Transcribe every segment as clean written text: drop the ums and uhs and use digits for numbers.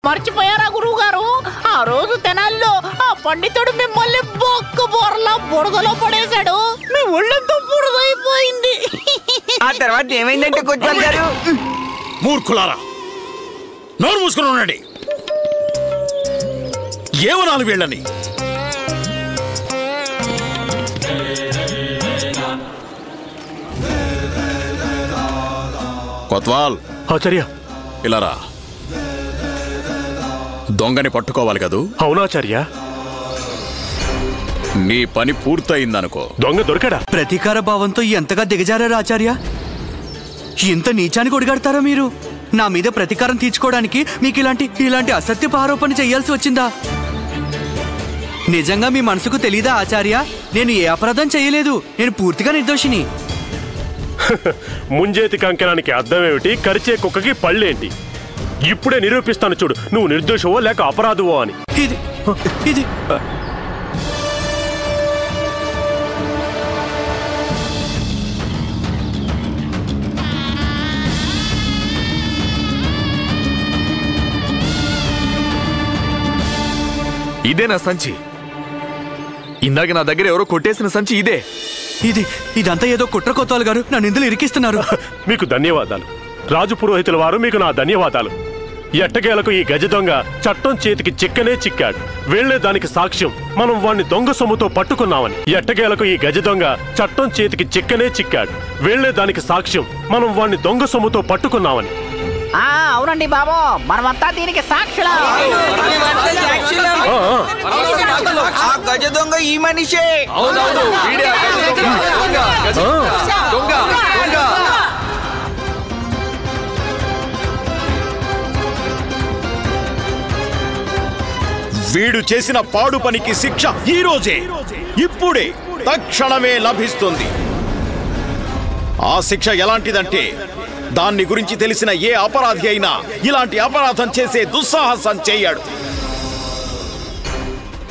మర్చిపోయారా గురువు గారు? ఆ రోజు తెనాల్లో ఆ పండితుడు మిమ్మల్ని బొక్క బోర్లా బురదలో పడేశాడు. మీ ఒళ్ళంతా బురదైపోయింది. ఆ తర్వాత ఏమైందంటే కొద్దిపాల్ గారు? మూర్ఖులారా, నోరు మూసుకుని ఉండండి. ఏమనాలి వీళ్ళని? కొత్వాల్, ఆచార్య ఇలా రా. దొంగని పట్టుకోవాలి కదూ? అవునాచార్య. నీ పని పూర్తయిందనుకో. దొంగ దొరికాడా? ప్రతీకార భావంతో ఎంతగా దిగజారారా ఆచార్య? ఇంత నీచానికి ఒడిగడతారా మీరు? నా మీద ప్రతీకారం తీర్చుకోవడానికి మీకు ఇలాంటి అసత్యపు ఆరోపణ చేయాల్సి వచ్చిందా? నిజంగా మీ మనసుకు తెలీదా ఆచార్య? నేను ఏ అపరాధం చేయలేదు. నేను పూర్తిగా నిర్దోషిని. ముంజేతి కంకణానికి అర్థమేమిటి, కరిచే కుక్కకి పళ్ళేంటి? ఇప్పుడే నిరూపిస్తాను చూడు, నువ్వు నిర్దోషవో లేక అపరాధవో అని. ఇది ఇదే నా సంచి. ఇందాక నా దగ్గర ఎవరో కొట్టేసిన సంచి ఇదే. ఇదంతా ఏదో కుట్ర కొత్తాలు గారు నా నిందలు ఇరికిస్తున్నారు. మీకు ధన్యవాదాలు రాజు పురోహితుల వారు, మీకు నా ధన్యవాదాలు. ఎట్టకేలకు ఈ గజ దొంగ చట్టం చేతికి చిక్కనే చిక్కాడు. వెళ్లే దానికి సాక్ష్యం మనం వాణ్ణి దొంగ సొమ్ముతో పట్టుకున్నామని. ఎట్టకేలకు ఈ గజ దొంగ చట్టం చేతికి చిక్కనే చిక్కాడు. వెళ్లే దానికి సాక్ష్యం మనం వాణ్ణి దొంగ సొమ్ముతో పట్టుకున్నామని. అవునండి బాబు, మనమంతా దీనికి సాక్షులం. ఆ గజ దొంగ ఈ మనిషే. వీడు చేసిన పాడు పనికి శిక్ష ఈ రోజే, ఇప్పుడే, తక్షణమే లభిస్తుంది. ఆ శిక్ష ఎలాంటిదంటే, దాన్ని గురించి తెలిసిన ఏ అపరాధి అయినా ఇలాంటి అపరాధం చేసే దుస్సాహసం చెయ్యాడు.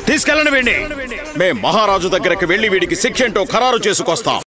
తీసుకెళ్ళండి వీడిని. మేం మహారాజు దగ్గరకు వెళ్లి వీడికి శిక్ష ఏంటో ఖరారు చేసుకొస్తాం.